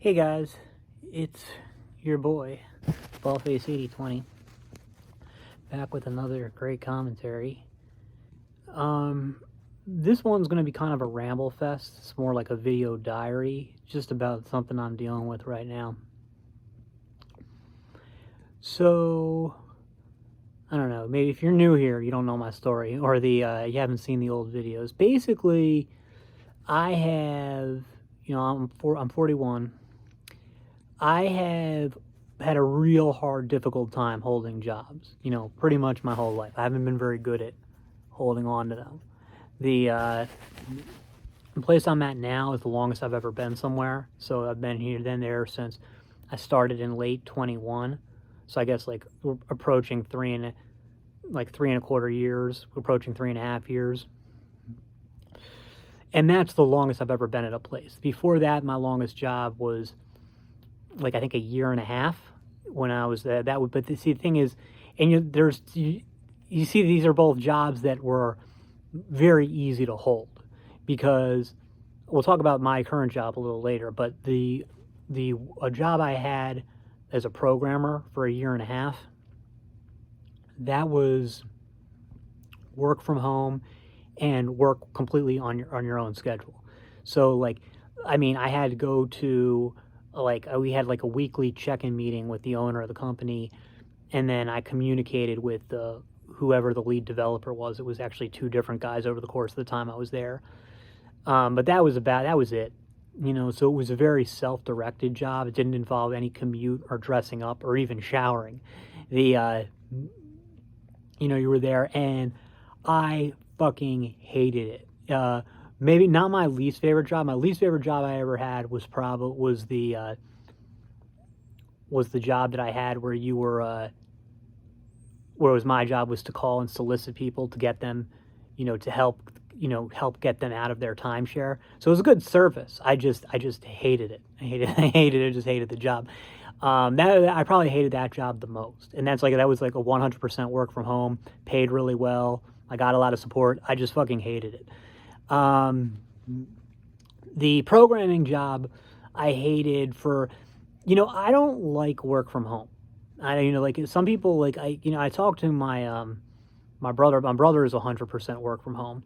Hey guys, it's your boy, Ballface8020, back with another great commentary. This one's going to be kind of a ramble fest. It's more like a video diary, just about something I'm dealing with right now. So, I don't know, maybe if you're new here, you don't know my story, or you haven't seen the old videos. Basically, I have, I'm 41. I have had a real hard, difficult time holding jobs, pretty much my whole life. I haven't been very good at holding on to them. The place I'm at now is the longest I've ever been somewhere. So I've been here, then there since I started in late 21. So I guess like we're approaching 3.25 years, we're approaching 3.5 years. And that's the longest I've ever been at a place. Before that, my longest job was like I think a year and a half when I was there. But the thing is, and you see these are both jobs that were very easy to hold, because we'll talk about my current job a little later. But a job I had as a programmer for a year and a half, that was work from home and work completely on your own schedule. So like, I mean, I had to go to we had like a weekly check-in meeting with the owner of the company, and then I communicated with whoever the lead developer was. It was actually two different guys over the course of the time I was there. But that was it. So it was a very self-directed job. It didn't involve any commute or dressing up or even showering. You were there, and I fucking hated it. Maybe not my least favorite job. My least favorite job I ever had was the job that I had where you were where it was my job was to call and solicit people to get them, to help get them out of their timeshare. So it was a good service. I just hated it. I just hated the job. I probably hated that job the most. And that was like a 100% work from home, paid really well. I got a lot of support. I just fucking hated it. The programming job I hated for, I don't like work from home. Like some people, like I talked to my brother. My brother is 100% work from home.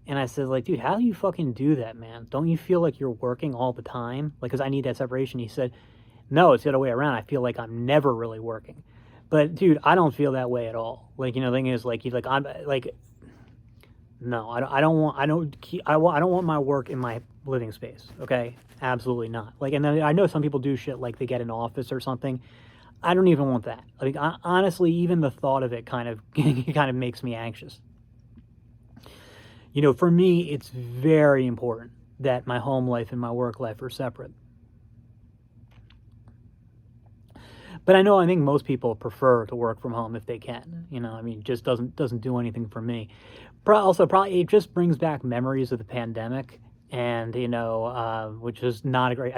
And I said, like, dude, how do you fucking do that, man? Don't you feel like you're working all the time? Like, cause I need that separation. He said, no, it's the other way around. I feel like I'm never really working. But dude, I don't feel that way at all. Like, the thing is, like, I'm like, no, I don't want my work in my living space. Okay, absolutely not. Like, and then I know some people do shit like they get an office or something. I don't even want that. Like, honestly, even the thought of it kind of makes me anxious. For me, it's very important that my home life and my work life are separate. But I think most people prefer to work from home if they can. Just doesn't do anything for me. Also, probably it just brings back memories of the pandemic, and which is not a great.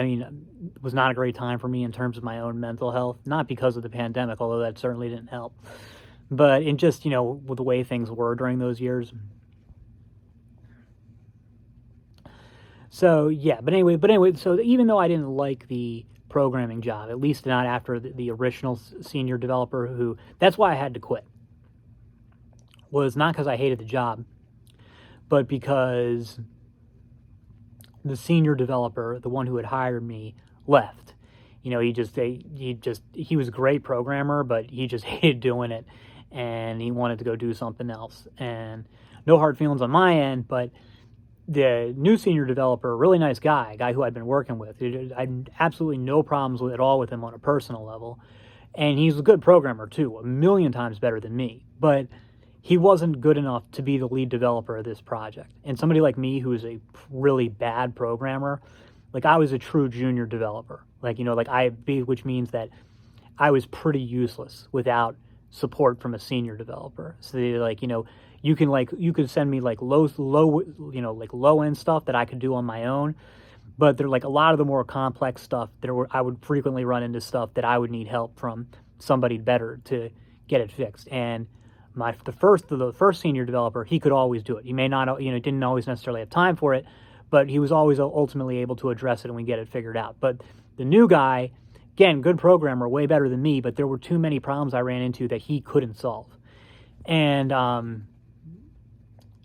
Was not a great time for me in terms of my own mental health. Not because of the pandemic, although that certainly didn't help, but in just with the way things were during those years. So yeah, but anyway, so even though I didn't like the programming job, at least not after the original senior developer, that's why I had to quit, was not because I hated the job, but because the senior developer, the one who had hired me, left. He was a great programmer, but he just hated doing it, and he wanted to go do something else. And no hard feelings on my end, but the new senior developer, really nice guy, a guy who I'd been working with. I had absolutely no problems at all with him on a personal level. And he's a good programmer too, a million times better than me. But he wasn't good enough to be the lead developer of this project. And somebody like me, who is a really bad programmer, like I was a true junior developer. Which means that I was pretty useless without support from a senior developer. So you could send me like low end stuff that I could do on my own, but they're like a lot of the more complex stuff I would frequently run into stuff that I would need help from somebody better to get it fixed. And the first senior developer, he could always do it. He may not, didn't always necessarily have time for it, but he was always ultimately able to address it and we get it figured out. But the new guy, again, good programmer, way better than me, but there were too many problems I ran into that he couldn't solve. And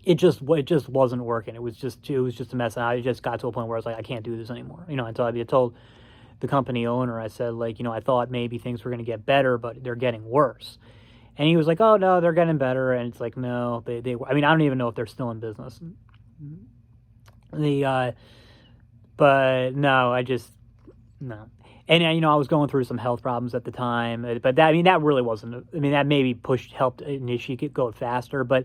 it just wasn't working. It was just a mess. And I just got to a point where I was like, I can't do this anymore. Until I told the company owner, I said, like, I thought maybe things were going to get better, but they're getting worse. And he was like, oh no, they're getting better. And it's like, no, I don't even know if they're still in business. But no, no. And I was going through some health problems at the time, but that really wasn't. That maybe helped initiate it, go faster, but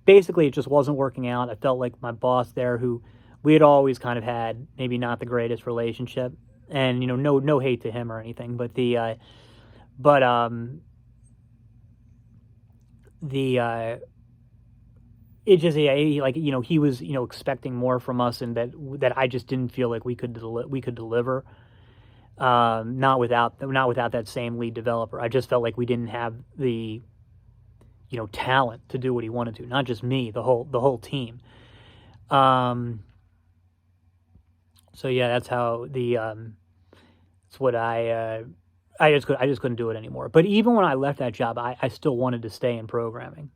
basically it just wasn't working out. I felt like my boss there, who we had always kind of had maybe not the greatest relationship, and no hate to him or anything, but it just he was expecting more from us, and that I just didn't feel like we could deliver. Not without that same lead developer. I just felt like we didn't have the talent to do what he wanted to. Not just me, the whole team. So yeah, that's how that's what I just couldn't do it anymore. But even when I left that job, I still wanted to stay in programming,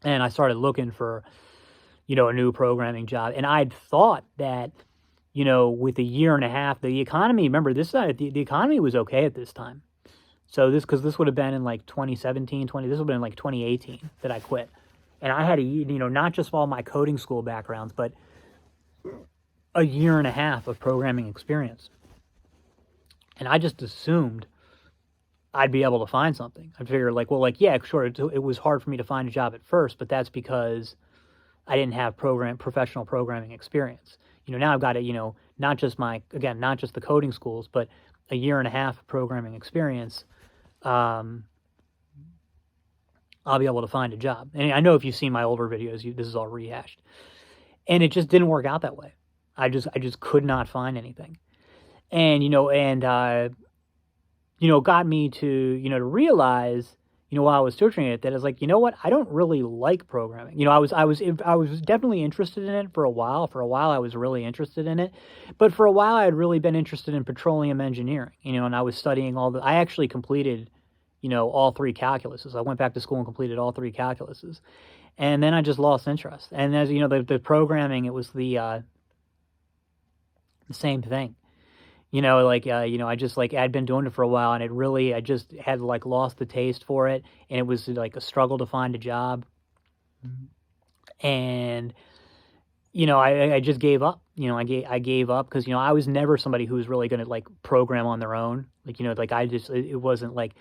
and I started looking for a new programming job. And I'd thought that with a year and a half, the economy, remember the economy was okay at this time. So because this would have been in like 2017, this would have been in like 2018 that I quit. And I had not just all my coding school backgrounds, but a year and a half of programming experience. And I just assumed I'd be able to find something. I figured yeah, sure. It was hard for me to find a job at first, but that's because I didn't have professional programming experience. Now I've got not just the coding schools, but a year and a half of programming experience. I'll be able to find a job. And I know if you've seen my older videos, this is all rehashed. And it just didn't work out that way. I just could not find anything. And, got me to realize, while I was searching it, that it's like, what? I don't really like programming. I was definitely interested in it for a while. For a while, I was really interested in it. But for a while, I had really been interested in petroleum engineering, and I was studying I actually completed, all 3 calculuses. I went back to school and completed all 3 calculuses. And then I just lost interest. And as the programming, it was the same thing. I just I'd been doing it for a while, and I just had lost the taste for it, and it was a struggle to find a job. And I just gave up. I gave up because I was never somebody who was really going to program on their own. It wasn't like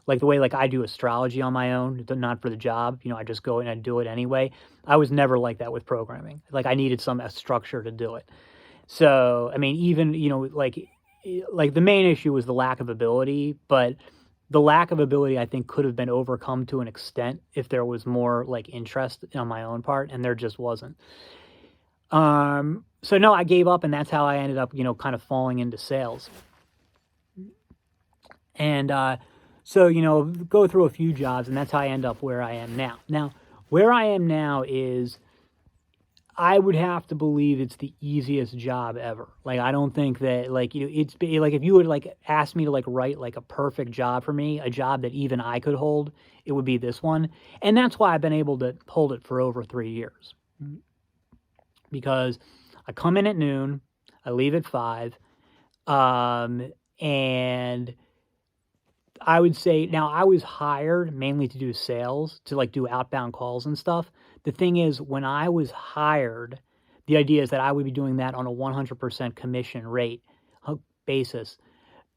the way I do astrology on my own, not for the job. I just go and I do it anyway. I was never like that with programming. I needed a structure to do it. So, even, the main issue was the lack of ability, but the lack of ability, I think, could have been overcome to an extent if there was more, interest on my own part, and there just wasn't. So, no, I gave up, and that's how I ended up, kind of falling into sales. And so, go through a few jobs, and that's how I end up where I am now. Now, where I am now is, I would have to believe it's the easiest job ever. I don't think that it's if you would ask me to write a perfect job for me, a job that even I could hold, it would be this one. And that's why I've been able to hold it for over 3 years. Because I come in at noon, I leave at 5, and I would say, now I was hired mainly to do sales, to do outbound calls and stuff. The thing is, when I was hired, the idea is that I would be doing that on a 100% commission rate basis.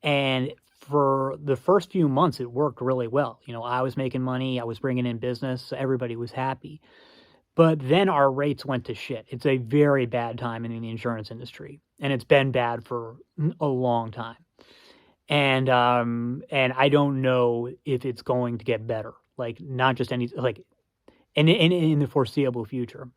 And for the first few months, it worked really well. I was making money, I was bringing in business, so everybody was happy. But then our rates went to shit. It's a very bad time in the insurance industry, and it's been bad for a long time. And I don't know if it's going to get better. Not just any in the foreseeable future.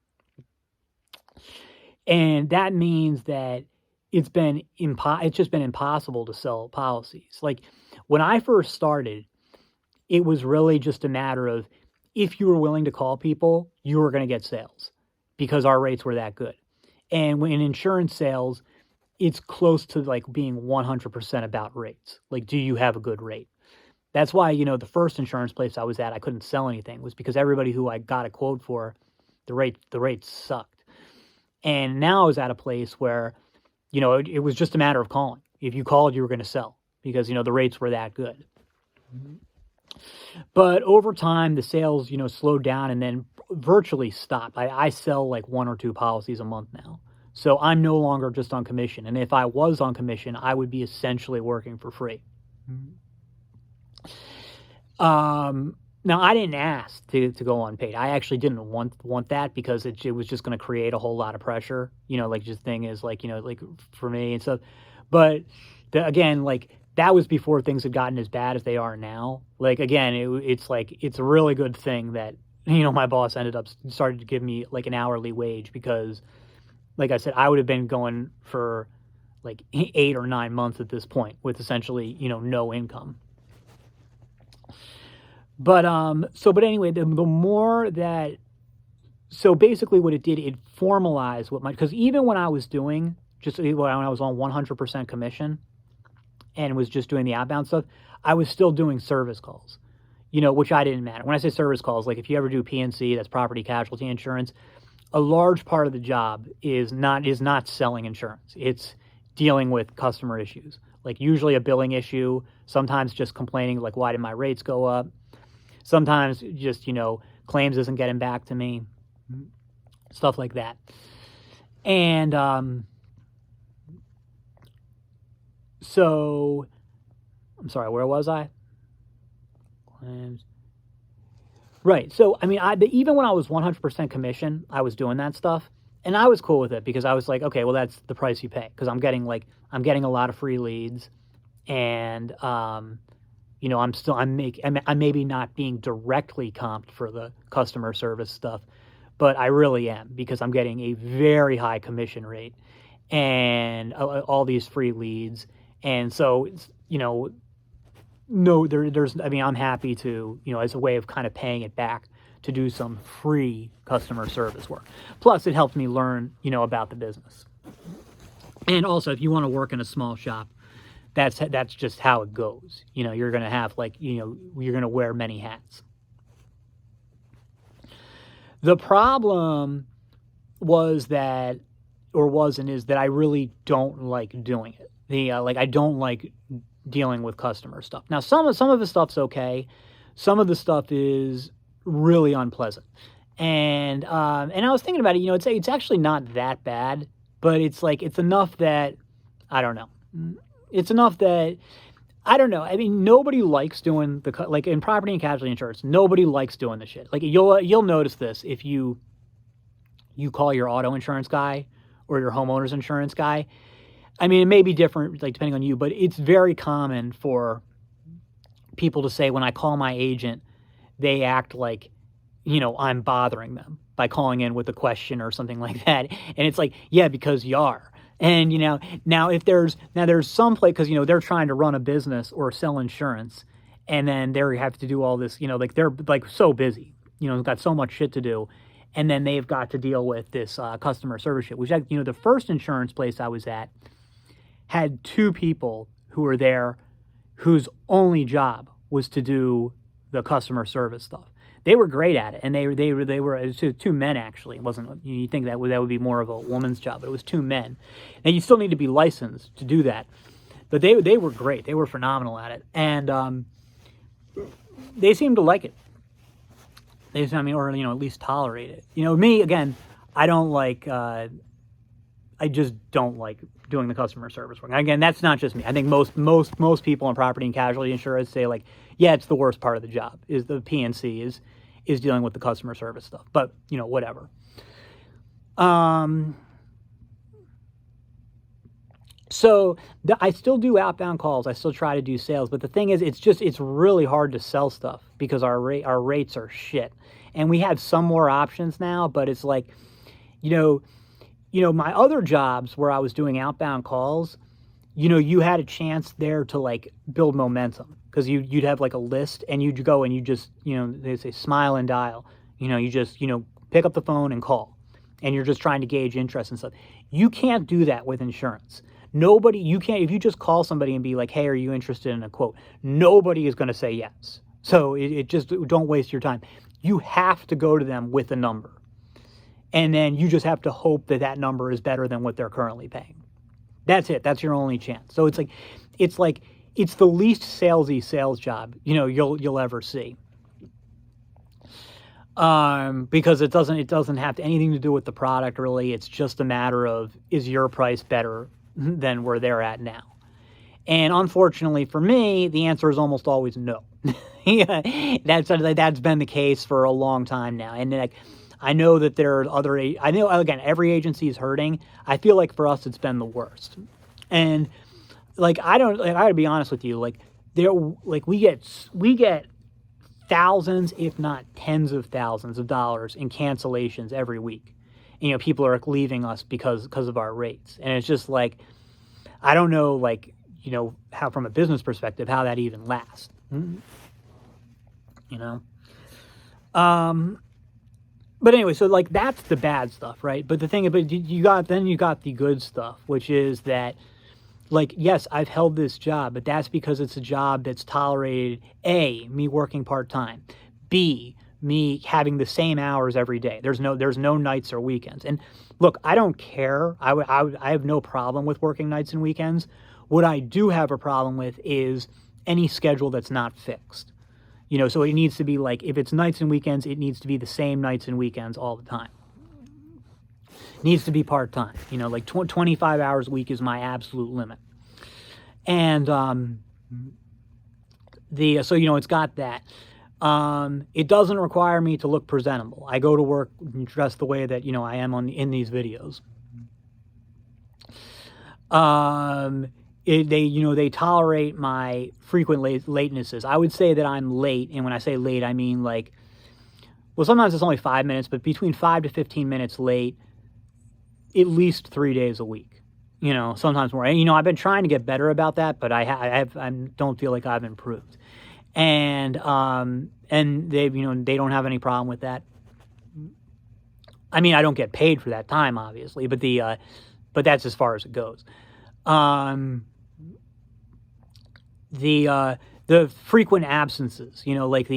And that means that it's just been impossible to sell policies. When I first started, it was really just a matter of, if you were willing to call people, you were going to get sales because our rates were that good. And when in insurance sales, it's close to like being 100% about rates. Like, do you have a good rate? That's why, the first insurance place I was at, I couldn't sell anything, was because everybody who I got a quote for, the rates sucked. And now I was at a place where, it was just a matter of calling. If you called, you were going to sell because, the rates were that good. But over time, the sales, slowed down and then virtually stopped. I sell like 1 or 2 policies a month now. So I'm no longer just on commission. And if I was on commission, I would be essentially working for free. Now, I didn't ask to go unpaid. I actually didn't want that because it was just going to create a whole lot of pressure. Like just thing is like, like for me and stuff. But again, like that was before things had gotten as bad as they are now. Like, again, it's like, it's a really good thing that, my boss started to give me like an hourly wage because, like I said, I would have been going for like 8 or 9 months at this point with essentially, no income. But anyway, the more that, so basically what it did, it formalized because even when I was doing, when I was on 100% commission and was just doing the outbound stuff, I was still doing service calls, which I didn't matter. When I say service calls, like if you ever do PNC, that's property casualty insurance, a large part of the job is not selling insurance. It's dealing with customer issues, like usually a billing issue, sometimes just complaining like, why did my rates go up? Sometimes just, claims isn't getting back to me, stuff like that. And so, I'm sorry, where was I? Claims. Right. So, I mean, even when I was 100% commission, I was doing that stuff. And I was cool with it because I was like, okay, well, that's the price you pay. Because I'm getting a lot of free leads. And, I'm maybe not being directly comped for the customer service stuff, but I really am because I'm getting a very high commission rate and all these free leads. And so, I'm happy to, as a way of kind of paying it back to do some free customer service work. Plus, it helped me learn, about the business. And also, if you want to work in a small shop, that's just how it goes. You're going to have you're going to wear many hats. The problem is that I really don't like doing it. I don't like dealing with customer stuff. Now, some of the stuff's okay. Some of the stuff is really unpleasant. And I was thinking about it, it's actually not that bad, but it's enough that, I don't know. It's enough that, I don't know. I mean, nobody likes doing in property and casualty insurance, nobody likes doing the shit. Like you'll notice this if you call your auto insurance guy or your homeowner's insurance guy. I mean, it may be different, depending on you, but it's very common for people to say, when I call my agent, they act like, I'm bothering them by calling in with a question or something like that. And it's like, yeah, because you are. And, now if there's some place, because, they're trying to run a business or sell insurance, and then they have to do all this, they're so busy, got so much shit to do. And then they've got to deal with this customer service shit, which, the first insurance place I was at had 2 people who were there whose only job was to do the customer service stuff. They were great at it, and they were it was 2 men actually. It wasn't, you think that would be more of a woman's job, but it was 2 men. And you still need to be licensed to do that, but they were great. They were phenomenal at it, and they seemed to like it. Or at least tolerate it. Me again, I don't like. I just don't like doing the customer service work. Again, that's not just me. I think most people in property and casualty insurance say yeah, it's the worst part of the job is the PNC is dealing with the customer service stuff. But whatever. So I still do outbound calls. I still try to do sales. But the thing is, it's really hard to sell stuff because our rates are shit. And we have some more options now, but it's like, my other jobs where I was doing outbound calls, you had a chance there to build momentum because you'd have a list and you'd go and you just, they say smile and dial, you just, pick up the phone and call, and you're just trying to gauge interest and stuff. You can't do that with insurance. Nobody, you can't, if you just call somebody and be like, hey, are you interested in a quote? Nobody is going to say yes. So it just, don't waste your time. You have to go to them with a number. And then you just have to hope that that number is better than what they're currently paying. That's it. That's your only chance. So it's the least salesy sales job, you'll ever see. Because it doesn't have anything to do with the product really. It's just a matter of, is your price better than where they're at now? And unfortunately for me, the answer is almost always no. Yeah, that's been the case for a long time now. And like, I know that there are other, I know, again, every agency is hurting. I feel like for us, it's been the worst. And like, I gotta be honest with you, like we get thousands, if not tens of thousands of dollars in cancellations every week. And, people are leaving us because of our rates. And it's just like, I don't know, like, how from a business perspective, how that even lasts. But anyway, so like that's the bad stuff, right? But the thing, but you got the good stuff, which is that, like, yes, I've held this job, but that's because it's a job that's tolerated, A, me working part-time, B, me having the same hours every day. There's no nights or weekends. And look, I don't care. I have no problem with working nights and weekends. What I do have a problem with is any schedule that's not fixed. So it needs to be like, if it's nights and weekends, it needs to be the same nights and weekends all the time. It needs to be part-time. Like 25 hours a week is my absolute limit. And so it's got that. It doesn't require me to look presentable. I go to work dressed the way that, I am in these videos. They tolerate my frequent latenesses. I would say that I'm late, and when I say late, I mean like, well, sometimes it's only 5 minutes, but between 5 to 15 minutes late, at least 3 days a week. Sometimes more. And I've been trying to get better about that, but I don't feel like I've improved. And they they don't have any problem with that. I mean, I don't get paid for that time, obviously, but but that's as far as it goes. The frequent absences, like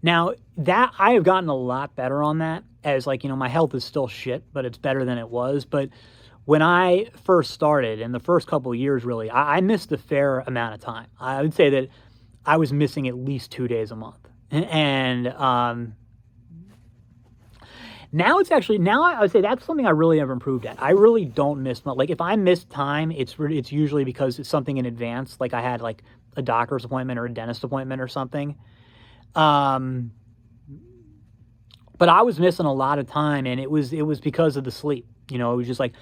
now that I have gotten a lot better on that, as like, my health is still shit, but it's better than it was. But when I first started, in the first couple of years, really, I missed a fair amount of time. I would say that I was missing at least 2 days a month. And now I would say that's something I really have improved at. I really don't miss much. Like if I miss time, it's usually because it's something in advance. Like I had like a doctor's appointment or a dentist appointment or something. But I was missing a lot of time, and it was because of the sleep. It was just like,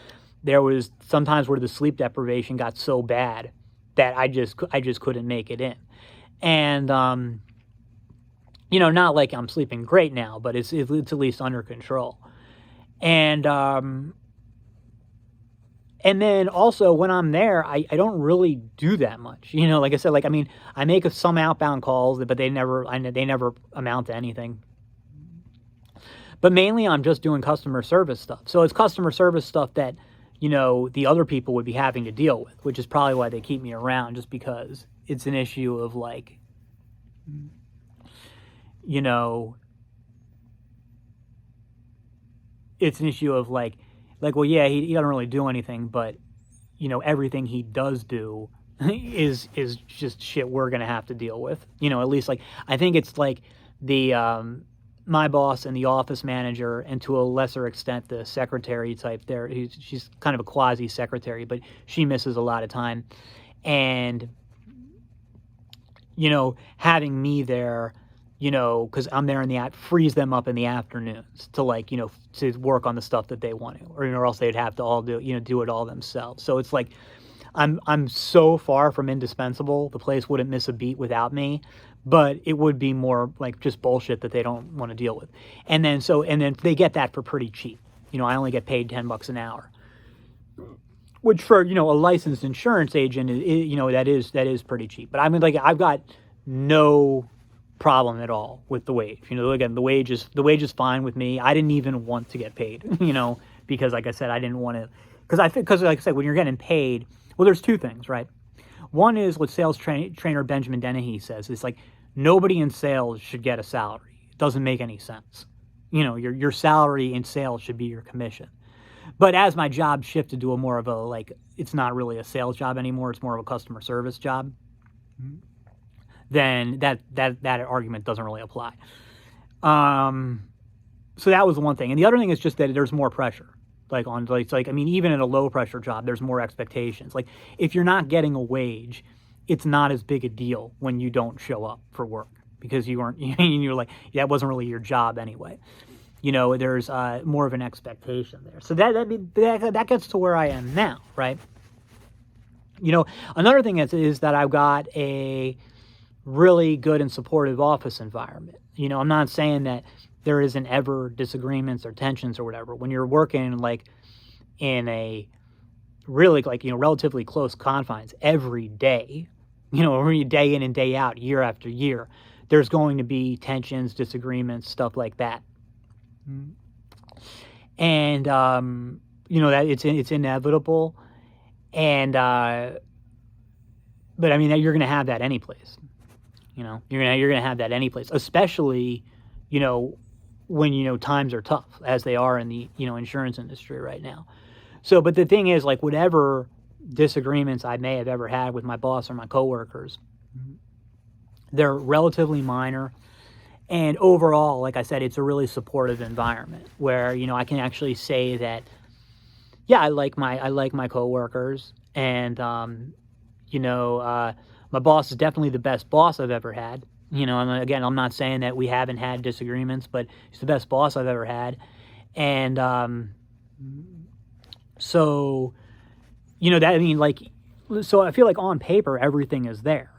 there was sometimes where the sleep deprivation got so bad that I just couldn't make it in. And, not like I'm sleeping great now, but it's at least under control. And then also when I'm there, I don't really do that much. Like I said, like, I mean, I make some outbound calls, but they never amount to anything. But mainly I'm just doing customer service stuff. So it's customer service stuff that, the other people would be having to deal with, which is probably why they keep me around, just because it's an issue of like, it's an issue of like, well, yeah, he doesn't really do anything, but, everything he does do is just shit we're going to have to deal with. At least like, I think it's like the, my boss and the office manager, and to a lesser extent, the secretary type there, she's kind of a quasi secretary, but she misses a lot of time. And, having me there, because I'm there frees them up in the afternoons to like, to work on the stuff that they want to, or else they'd have to all do it all themselves. So it's like, I'm so far from indispensable. The place wouldn't miss a beat without me, but it would be more like just bullshit that they don't want to deal with. And then they get that for pretty cheap. I only get paid $10 an hour, which for, a licensed insurance agent, that is pretty cheap. But I mean, like, I've got no problem at all with the wage. Again, the wage is fine with me. I didn't even want to get paid, because like I said, I didn't want to because like I said, when you're getting paid, well, there's two things, right? One is what sales trainer Benjamin Dennehy says. It's like nobody in sales should get a salary. It doesn't make any sense. Your salary in sales should be your commission. But as my job shifted to a more of a, like, it's not really a sales job anymore, it's more of a customer service job, then that argument doesn't really apply. So that was the one thing. And the other thing is just that there's more pressure. Even in a low pressure job, there's more expectations. Like, if you're not getting a wage, it's not as big a deal when you don't show up for work because you're like, yeah, it wasn't really your job anyway. There's more of an expectation there. So that gets to where I am now, right? Another thing is that I've got a really good and supportive office environment. I'm not saying that there isn't ever disagreements or tensions or whatever. When you're working like in a really relatively close confines every day, day in and day out, year after year, there's going to be tensions, disagreements, stuff like that. And that it's inevitable, and but I mean, you're going to have that any place. You're gonna have that any place, especially when times are tough, as they are in the insurance industry right now. So, but the thing is, like, whatever disagreements I may have ever had with my boss or my coworkers, they're relatively minor. And overall, like I said, it's a really supportive environment where, I can actually say that, yeah, I like my coworkers, and my boss is definitely the best boss I've ever had. And again, I'm not saying that we haven't had disagreements, but he's the best boss I've ever had. And so I feel like on paper everything is there.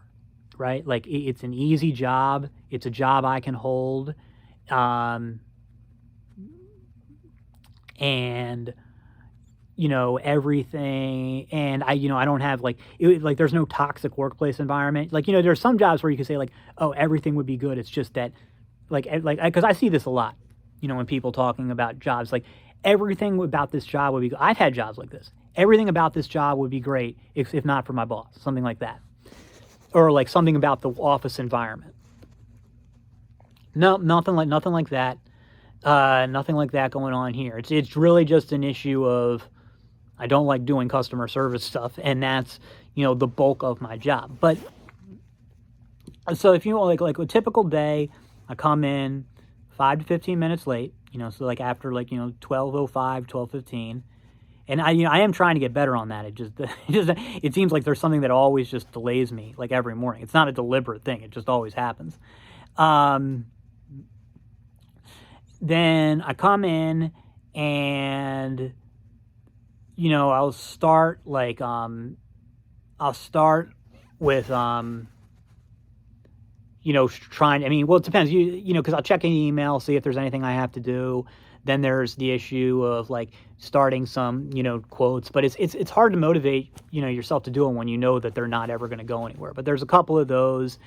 Right? Like, it's an easy job. It's a job I can hold. And, everything. And I don't have there's no toxic workplace environment. There's some jobs where you can say oh, everything would be good. It's just that because I see this a lot, when people talking about jobs, like, everything about this job would be good. I've had jobs like this. Everything about this job would be great if not for my boss, something like that. Or like something about the office environment. No, nothing like that. Nothing like that going on here. It's really just an issue of I don't like doing customer service stuff, and that's the bulk of my job. But so if like a typical day, I come in 5 to 15 minutes late. So like after 12:05, 12:15. And I am trying to get better on that. It seems like there's something that always just delays me, like every morning. It's not a deliberate thing. It just always happens. Then I come in and, I'll start with, it depends, because I'll check an email, see if there's anything I have to do. Then there's the issue of starting some, quotes, but it's hard to motivate, yourself to do them when you know that they're not ever going to go anywhere. But there's a couple of those,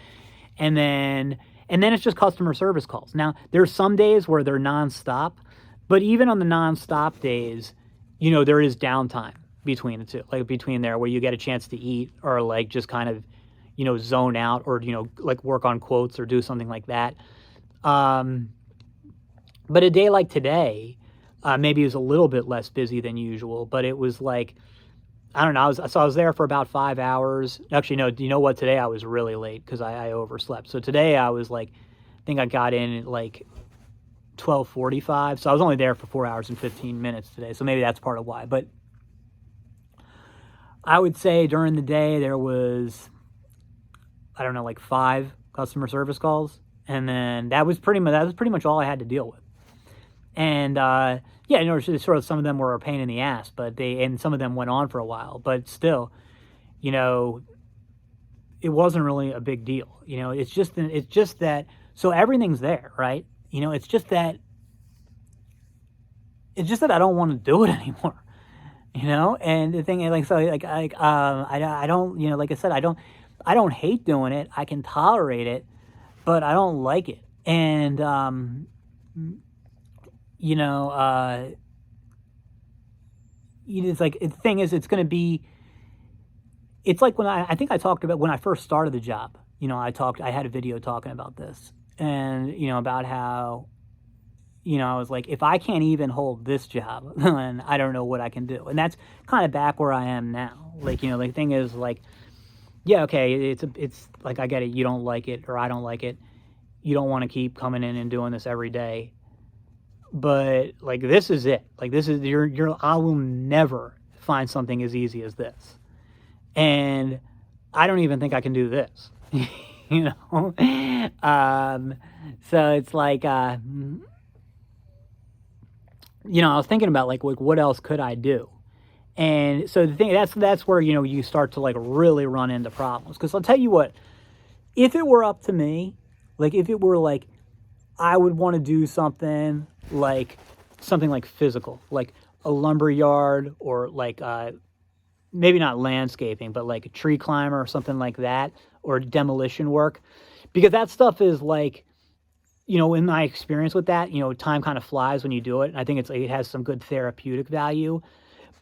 and then it's just customer service calls. Now, there's some days where they're nonstop, but even on the nonstop days, there is downtime between the two, between there where you get a chance to eat or just kind of, zone out or, work on quotes or do something like that. But a day like today, maybe it was a little bit less busy than usual, but it was I don't know. I was there for about 5 hours. Actually, no, do you know what? Today I was really late because I overslept. So today I was I think I got in at 12:45. So I was only there for 4 hours and 15 minutes today. So maybe that's part of why. But I would say during the day there was, I don't know, 5 customer service calls. And then that was pretty much all I had to deal with. And, sort of some of them were a pain in the ass, and some of them went on for a while, but still, it wasn't really a big deal. It's just that, so everything's there, right? It's just that I don't want to do it anymore, and the thing, I don't, like I said, I don't hate doing it. I can tolerate it, but I don't like it. And, it's like, the thing is, it's going to be, it's like when I think I talked about when I first started the job, I had a video talking about this, and, about how, I was like, if I can't even hold this job, then I don't know what I can do. And that's kind of back where I am now. Like, the thing is, like, yeah, okay, it's like, I get it. You don't like it, or I don't like it. You don't want to keep coming in and doing this every day. But like, this is it. Like, this is I will never find something as easy as this. And I don't even think I can do this. So it's like, I was thinking about like what else could I do? And so the thing that's where, you start to like really run into problems. Because I'll tell you what, if it were up to me, like if it were like, I would want to do something like physical, like a lumber yard, or like maybe not landscaping, but like a tree climber or something like that, or demolition work, because that stuff is like, in my experience with that, time kind of flies when you do it. And I think it has some good therapeutic value.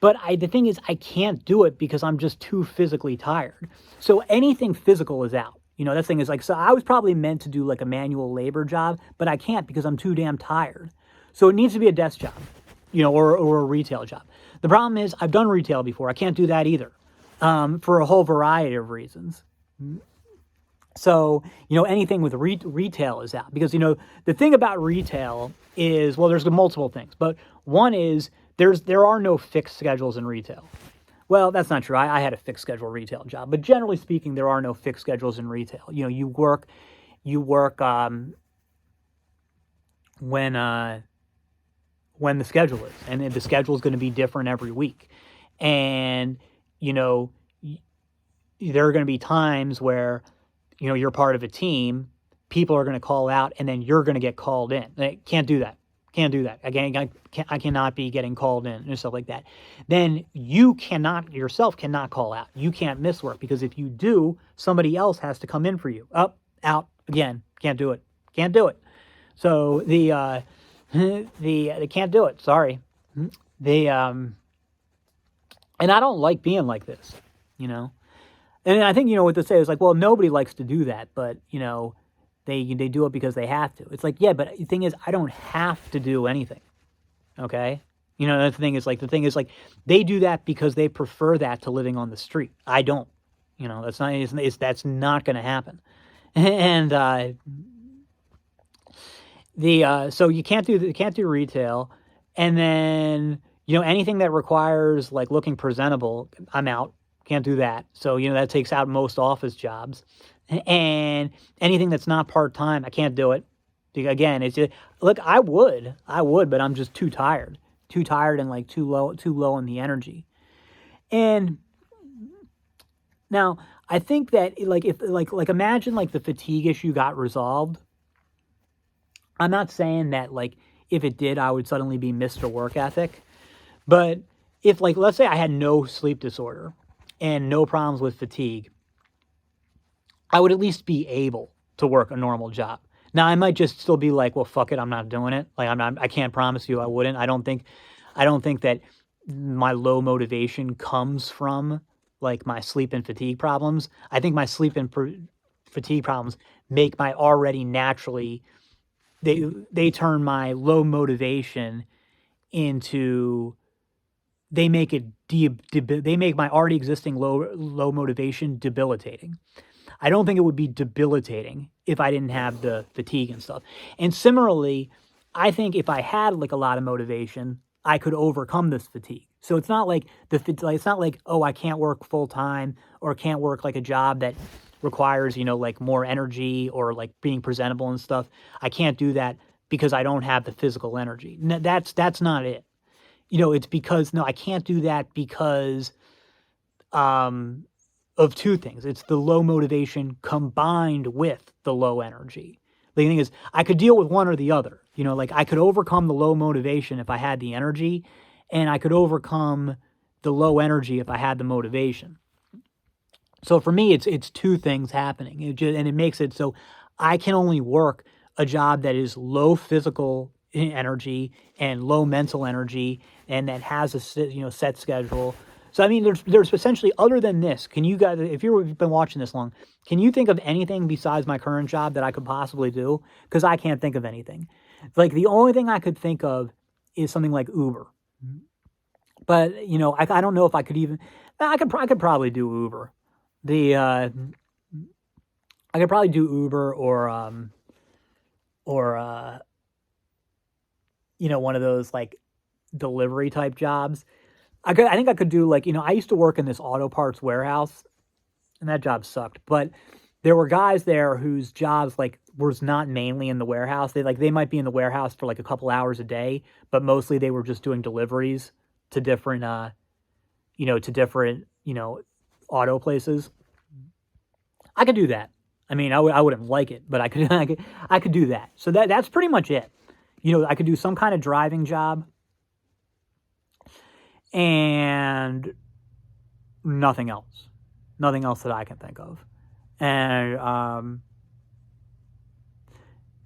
But the thing is, I can't do it because I'm just too physically tired. So anything physical is out. That thing is like, so I was probably meant to do like a manual labor job, but I can't because I'm too damn tired. So it needs to be a desk job, or a retail job. The problem is, I've done retail before. I can't do that either, for a whole variety of reasons. So, anything with retail is out, because, the thing about retail is, well, there's multiple things, but one is there are no fixed schedules in retail. Well, that's not true. I had a fixed schedule retail job, but generally speaking, there are no fixed schedules in retail. You work when the schedule is, and the schedule is going to be different every week. And, there are going to be times where, you're part of a team, people are going to call out, and then you're going to get called in. Can't do that. Again, I cannot be getting called in and stuff like that. Then you yourself cannot call out. You can't miss work, because if you do, somebody else has to come in for you. Up, out, again, can't do it. So they can't do it. Sorry. And I don't like being like this, And I think, what they say is like, well, nobody likes to do that, but, they do it because they have to. It's like, yeah, but the thing is, I don't have to do anything. Okay? The thing is like, they do that because they prefer that to living on the street. I don't. That's not going to happen. And so you can't do retail, and then, anything that requires like looking presentable, I'm out. Can't do that. So, that takes out most office jobs. And anything that's not part-time, I can't do it. Again, it's just, look, I would, but I'm just too tired and like too low in the energy. And now I think that like, if like imagine like the fatigue issue got resolved. I'm not saying that like, if it did, I would suddenly be Mr. Work Ethic, but if like, let's say I had no sleep disorder and no problems with fatigue, I would at least be able to work a normal job. Now, I might just still be like, well, fuck it, I'm not doing it. Like, I can't promise you I wouldn't. I don't think that my low motivation comes from like my sleep and fatigue problems. I think my sleep and fatigue problems make my already naturally, they turn my low motivation into, they make my already existing low motivation debilitating. I don't think it would be debilitating if I didn't have the fatigue and stuff. And similarly, I think if I had like a lot of motivation, I could overcome this fatigue. So it's not like it's not like, oh, I can't work full time, or can't work like a job that requires, like more energy or like being presentable and stuff. I can't do that because I don't have the physical energy. No, that's not it. It's because, no, I can't do that because of two things. It's the low motivation combined with the low energy. The thing is, I could deal with one or the other. Like I could overcome the low motivation if I had the energy, and I could overcome the low energy if I had the motivation. So for me, it's two things happening. And it makes it so I can only work a job that is low physical energy and low mental energy and that has a set schedule. So I mean, there's essentially, other than this, can you guys, if you've been watching this long, can you think of anything besides my current job that I could possibly do? Because I can't think of anything. Like the only thing I could think of is something like Uber. But I don't know if I could even. I could probably do Uber. The I could probably do Uber or one of those like delivery type jobs. I think I could do like, I used to work in this auto parts warehouse, and that job sucked. But there were guys there whose jobs like was not mainly in the warehouse. They might be in the warehouse for like a couple hours a day, but mostly they were just doing deliveries to different auto places. I could do that. I mean, I wouldn't like it, but I could do that. So that's pretty much it. I could do some kind of driving job and nothing else. Nothing else that I can think of. And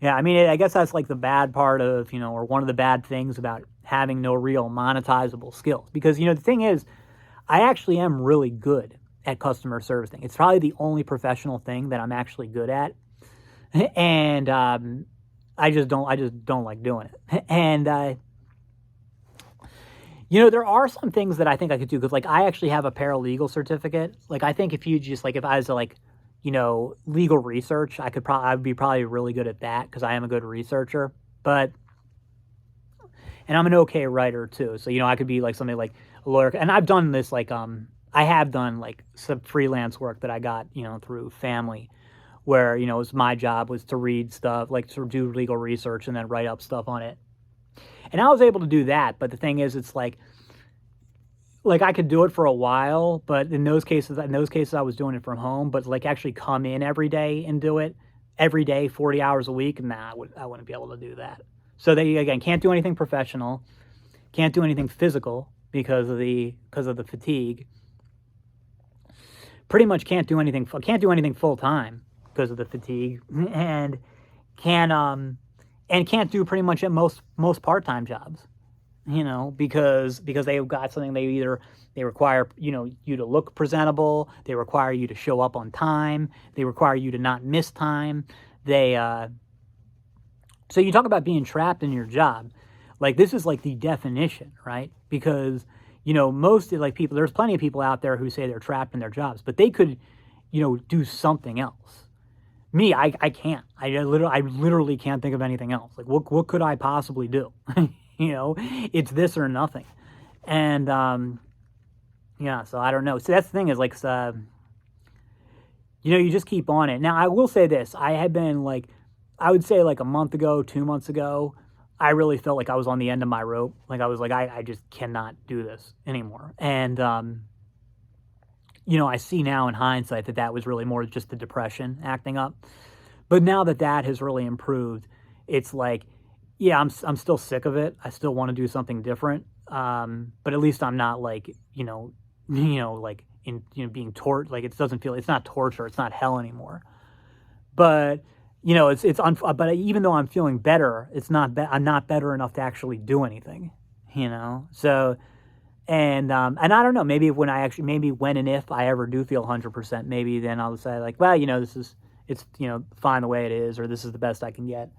yeah, I mean, I guess that's like the bad part of, or one of the bad things about having no real monetizable skills. Because, the thing is, I actually am really good at customer servicing. It's probably the only professional thing that I'm actually good at. And I just don't like doing it. And there are some things that I think I could do, because like I actually have a paralegal certificate. Like I think if I was like, legal research, I'd be probably really good at that, because I am a good researcher. And I'm an okay writer too. So, I could be like something like a lawyer. And I've done this like I have done like some freelance work that I got, through family, where, my job was to read stuff, like to do legal research and then write up stuff on it. And I was able to do that. But the thing is, it's like I could do it for a while, but in those cases I was doing it from home. But like actually come in every day and do it every day, 40 hours a week, I wouldn't be able to do that. So they, again, can't do anything professional, can't do anything physical because of the fatigue. Pretty much can't do anything full time because of the fatigue, and can't do pretty much at most part-time jobs. Because they've got something, they require, you to look presentable. They require you to show up on time. They require you to not miss time. So you talk about being trapped in your job. Like this is like the definition, right? Because, most like people, there's plenty of people out there who say they're trapped in their jobs, but they could, do something else. Me, I can't. I literally can't think of anything else. Like what could I possibly do? It's this or nothing. And yeah, so I don't know. So that's the thing, is like you just keep on it. Now I will say this. I had been like, I would say like a month ago, 2 months ago, I really felt like I was on the end of my rope. Like I was like, I just cannot do this anymore. And I see now in hindsight that was really more just the depression acting up. But now that has really improved, it's like, yeah, I'm still sick of it. I still want to do something different. But at least I'm not like, like in, being like it's not torture. It's not hell anymore. But, but even though I'm feeling better, I'm not better enough to actually do anything, So, and I don't know, maybe when and if I ever do feel 100%, maybe then I'll say like, well, it's fine the way it is, or this is the best I can get.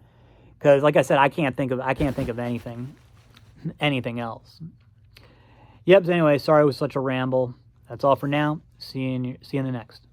Because, like I said, I can't think of anything else. Yep. So anyway, sorry it was such a ramble. That's all for now. See you in the next.